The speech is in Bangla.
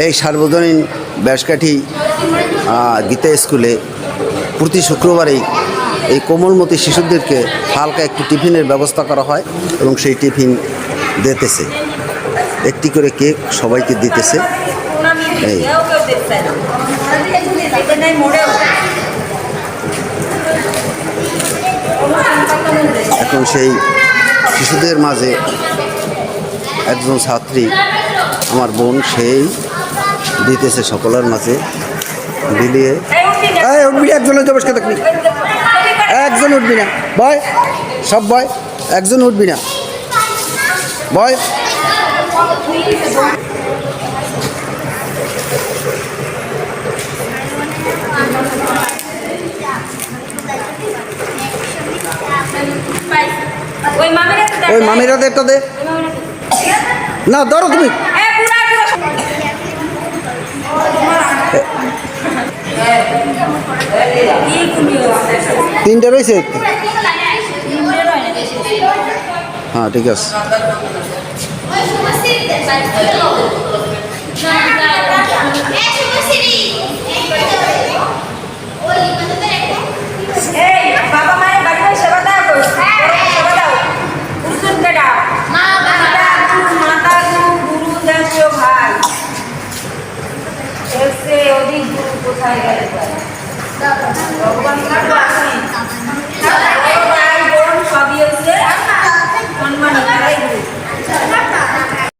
এই সার্বজনীন ব্যাসকাঠি গীতা স্কুলে প্রতি শুক্রবারেই এই কোমলমতি শিশুদেরকে হালকা একটু টিফিনের ব্যবস্থা করা হয় এবং সেই টিফিন দিতেছে, একটি করে কেক সবাইকে দিতেছে। এই এখন সেই শিশুদের মাঝে একজন ছাত্রী আমার বোন সেই দিতেছে সকলের মাঝে বিলিয়ে। উঠবি না, একজনের জবসকে দেখবি, একজন উঠবি না বয়, সব বয়, একজন উঠবি না বয়। ওই মামিরা একটা দে না, ধরো তুমি। তিনটে রয়েছে, হ্যাঁ ঠিক আছে। কোথায় গেলে ভগবান